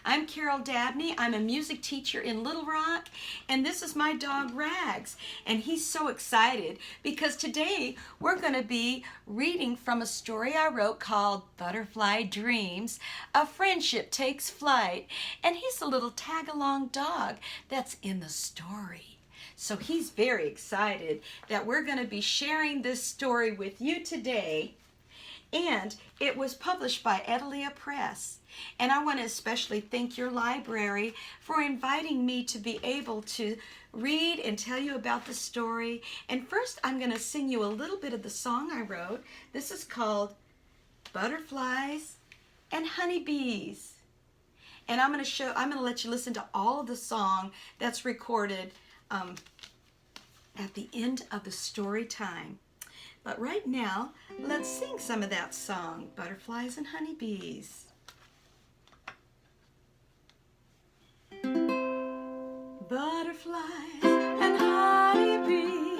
I'm Carol Dabney. I'm a music teacher in Little Rock, and this is my dog Rags, and he's so excited because today we're going to be reading from a story I wrote called Butterfly Dreams, A Friendship Takes Flight, and he's the little tag-along dog that's in the story. So he's very excited that we're going to be sharing this story with you today. And it was published by Edelia Press. And I want to especially thank your library for inviting me to be able to read and tell you about the story. And first, I'm going to sing you a little bit of the song I wrote. This is called Butterflies and Honeybees. And I'm going to let you listen to all of the song that's recorded at the end of the story time. But right now, let's sing some of that song, Butterflies and Honeybees. Butterflies and honeybees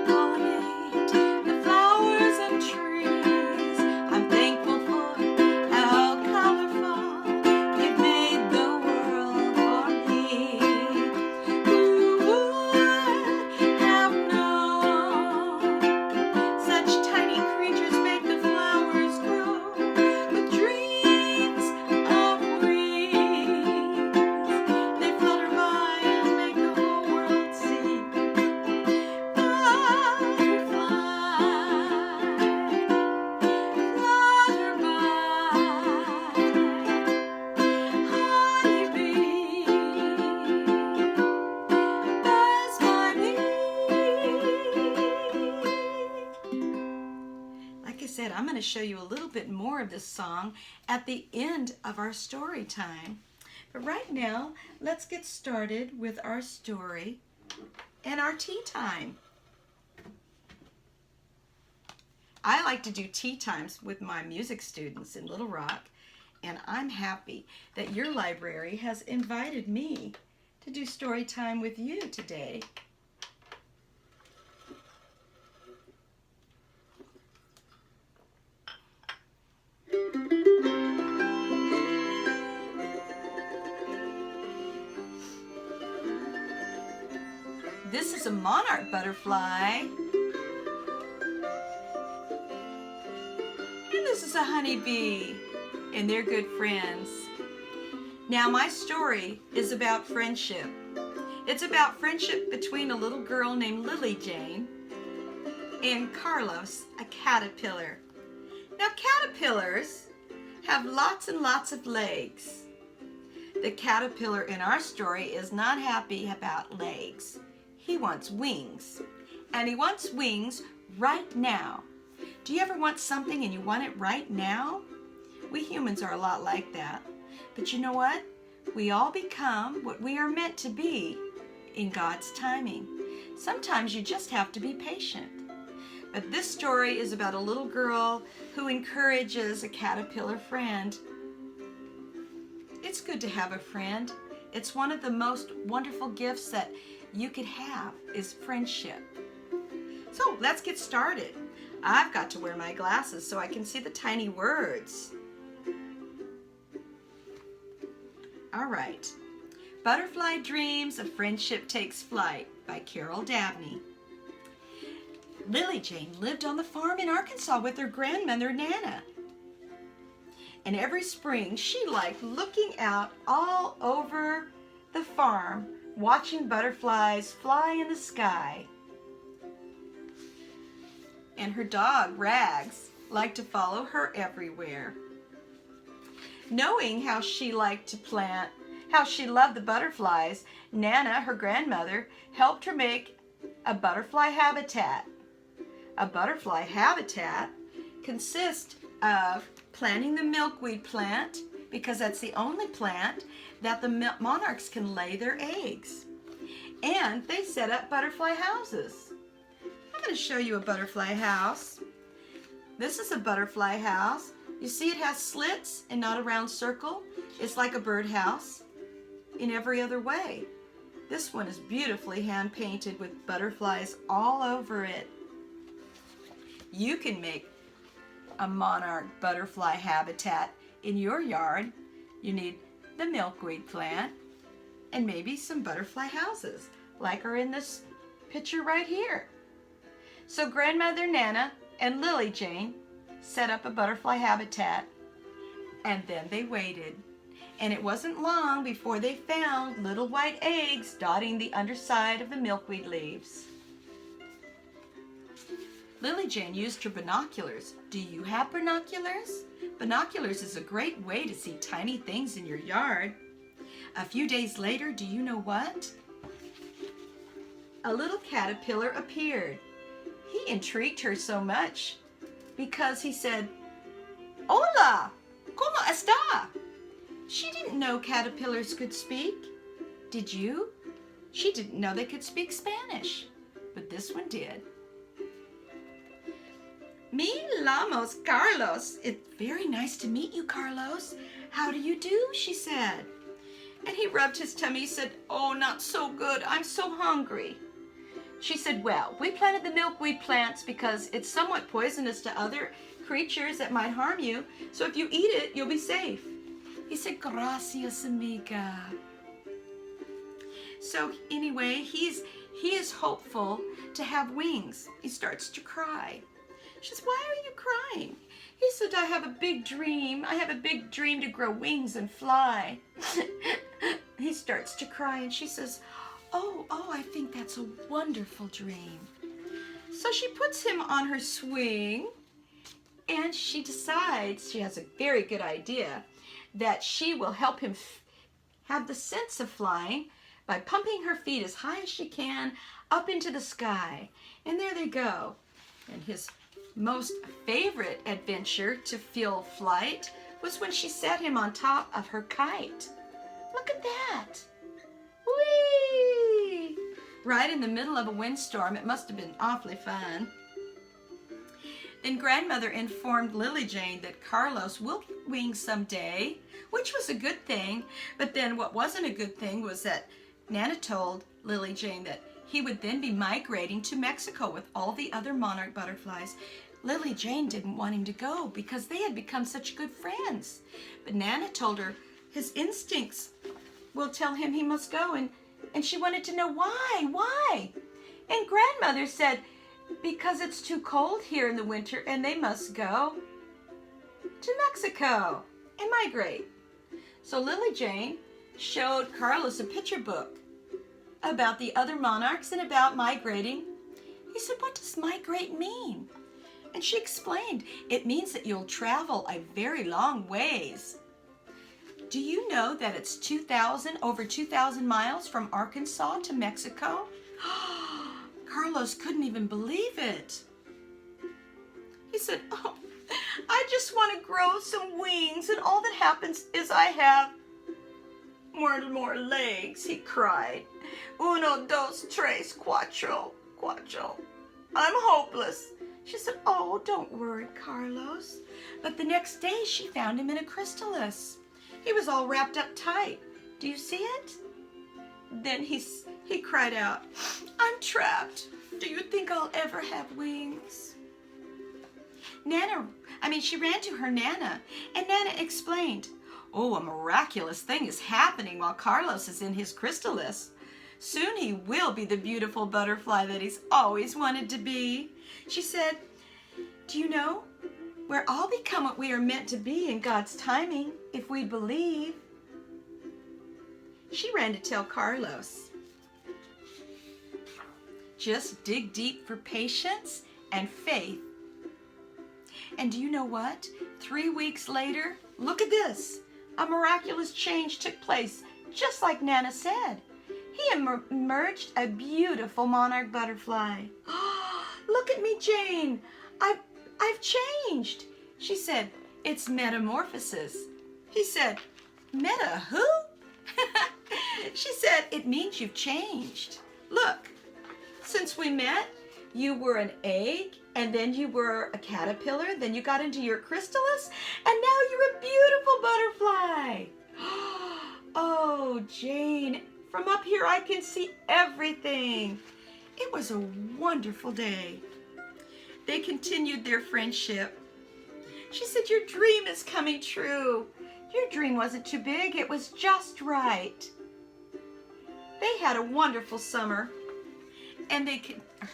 pollinate the flowers and trees. I'm thankful for how colorful you've made the world for me. Who would have known such tiny creatures make the flowers grow with dreams of wings? They flutter by and make the whole world sing. Butterfly, flutter by, honeybee, buzz by me. Like I said, I'm going to show you a little bit more of this song at the end of our story time. But right now, let's get started with our story and our tea time. I like to do tea times with my music students in Little Rock, and I'm happy that your library has invited me to do story time with you today. This is a monarch butterfly. And this is a honeybee. And they're good friends. Now my story is about friendship. It's about friendship between a little girl named Lily Jane and Carlos, a caterpillar. Now caterpillars have lots and lots of legs. The caterpillar in our story is not happy about legs. He wants wings, and he wants wings right now. Do you ever want something and you want it right now? We humans are a lot like that. But you know what? We all become what we are meant to be in God's timing. Sometimes you just have to be patient. But this story is about a little girl who encourages a caterpillar friend. It's good to have a friend. It's one of the most wonderful gifts that you could have is friendship. So let's get started. I've got to wear my glasses so I can see the tiny words. All right. Butterfly Dreams, A Friendship Takes Flight by Carol Dabney. Lily Jane lived on the farm in Arkansas with her grandmother Nana. And every spring she liked looking out all over the farm, watching butterflies fly in the sky. And her dog, Rags, liked to follow her everywhere. Knowing how she liked to plant, how she loved the butterflies, Nana, her grandmother, helped her make a butterfly habitat. A butterfly habitat consists of planting the milkweed plant, because that's the only plant that the monarchs can lay their eggs. And they set up butterfly houses. I'm going to show you a butterfly house. This is a butterfly house. You see it has slits and not a round circle. It's like a birdhouse in every other way. This one is beautifully hand painted with butterflies all over it. You can make a monarch butterfly habitat in your yard. You need the milkweed plant, and maybe some butterfly houses, like are in this picture right here. So Grandmother Nana and Lily Jane set up a butterfly habitat, and then they waited. And it wasn't long before they found little white eggs dotting the underside of the milkweed leaves. Lily Jane used her binoculars. Do you have binoculars? Binoculars is a great way to see tiny things in your yard. A few days later, do you know what? A little caterpillar appeared. He intrigued her so much because he said, "Hola, ¿cómo está?" She didn't know caterpillars could speak. Did you? She didn't know they could speak Spanish, but this one did. "Me llamamos Carlos." It's very nice to meet you, Carlos. How do you do? She said. And he rubbed his tummy. He said, "Oh, not so good. I'm so hungry." She said, "Well, we planted the milkweed plants because it's somewhat poisonous to other creatures that might harm you. So if you eat it, you'll be safe." He said, "Gracias, amiga." So anyway, he is hopeful to have wings. He starts to cry. She says, "Why are you crying?" He said, "I have a big dream. I have a big dream to grow wings and fly." He starts to cry, and she says, Oh, I think that's a wonderful dream." So she puts him on her swing, and she decides, she has a very good idea, that she will help him have the sense of flying by pumping her feet as high as she can up into the sky. And there they go. And his most favorite adventure to feel flight was when she set him on top of her kite. Look at that. Whee! Right in the middle of a windstorm. It must have been awfully fun. Then Grandmother informed Lily Jane that Carlos will get wings someday, which was a good thing. But then what wasn't a good thing was that Nana told Lily Jane that he would then be migrating to Mexico with all the other monarch butterflies. Lily Jane didn't want him to go because they had become such good friends. But Nana told her his instincts will tell him he must go, and she wanted to know why. And Grandmother said, because it's too cold here in the winter and they must go to Mexico and migrate. So Lily Jane showed Carlos a picture book about the other monarchs and about migrating. He said, "What does migrate mean?" And she explained, "It means that you'll travel a very long ways. Do you know that it's over 2,000 miles from Arkansas to Mexico?" Carlos couldn't even believe it. He said, "Oh, I just want to grow some wings, and all that happens is I have more and more legs," he cried. "Uno, dos, tres, cuatro. I'm hopeless." She said, "Oh, don't worry, Carlos." But the next day she found him in a chrysalis. He was all wrapped up tight. Do you see it? Then he cried out, "I'm trapped. Do you think I'll ever have wings?" She ran to her Nana, and Nana explained, "Oh, a miraculous thing is happening while Carlos is in his chrysalis. Soon he will be the beautiful butterfly that he's always wanted to be." She said, "Do you know, we'll all become what we are meant to be in God's timing if we believe." She ran to tell Carlos. Just dig deep for patience and faith. And do you know what? 3 weeks later, look at this. A miraculous change took place, just like Nana said. He emerged a beautiful monarch butterfly. "Look at me, Jane. I've changed." She said, "It's metamorphosis." He said, "Meta who?" She said, "It means you've changed. Look, since we met, you were an egg, and then you were a caterpillar, then you got into your chrysalis, and now you're a beautiful butterfly." Oh, Jane, from up here I can see everything. It was a wonderful day. They continued their friendship. She said, "Your dream is coming true. Your dream wasn't too big, it was just right. They had a wonderful summer, and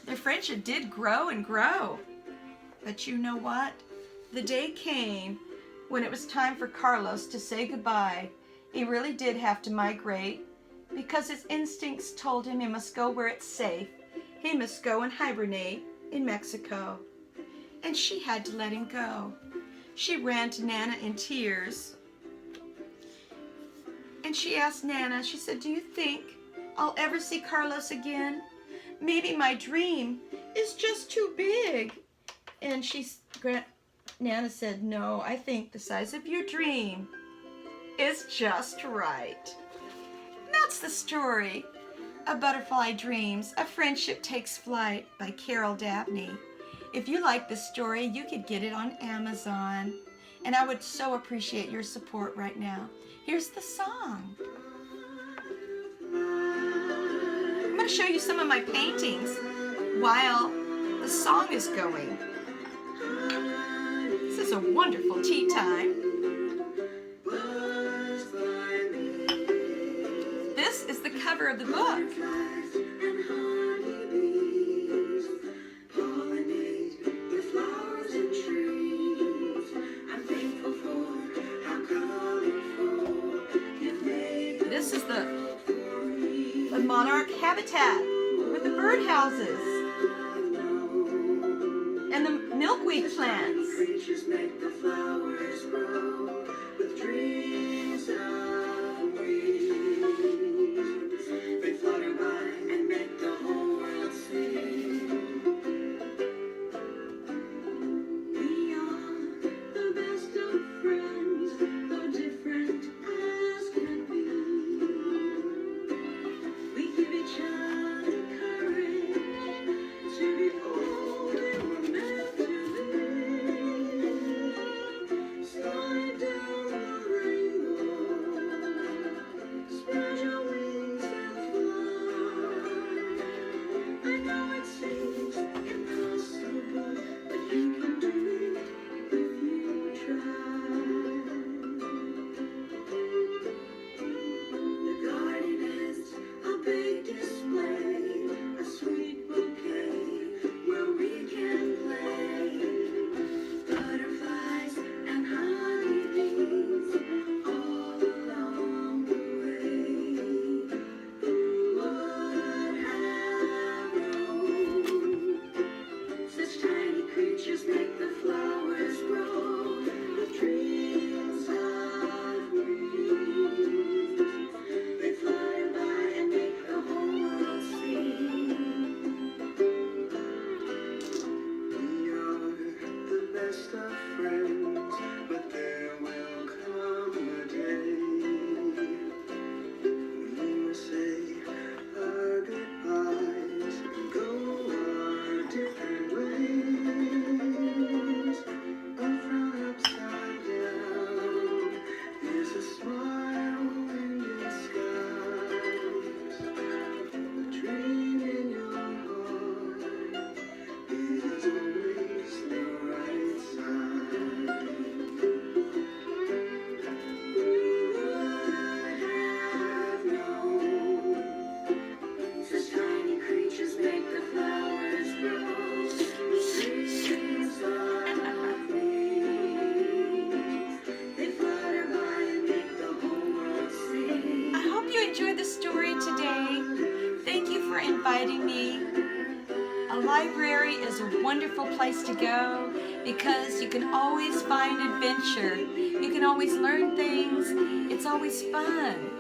their friendship did grow and grow. But you know what? The day came when it was time for Carlos to say goodbye. He really did have to migrate because his instincts told him he must go where it's safe. He must go and hibernate in Mexico. And she had to let him go. She ran to Nana in tears. And she asked Nana, she said, "Do you think I'll ever see Carlos again? Maybe my dream is just too big." And Nana said, "No, I think the size of your dream is just right." And that's the story of Butterfly Dreams, A Friendship Takes Flight by Carol Dabney. If you like this story, you could get it on Amazon. And I would so appreciate your support right now. Here's the song. I'm going to show you some of my paintings while the song is going. This is a wonderful tea time. This is the cover of the book. This is the monarch habitat with the birdhouses and the milkweed plants. Inviting me. A library is a wonderful place to go because you can always find adventure. You can always learn things. It's always fun.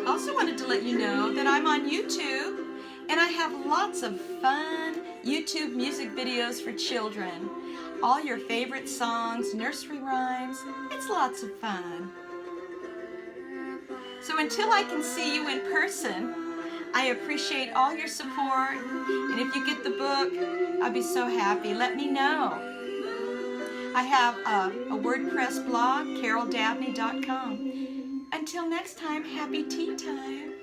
Also wanted to let you know that I'm on YouTube and I have lots of fun YouTube music videos for children. All your favorite songs, nursery rhymes, it's lots of fun. So until I can see you in person, I appreciate all your support. And if you get the book, I'll be so happy. Let me know. I have a WordPress blog, caroldabney.com. Until next time, happy tea time.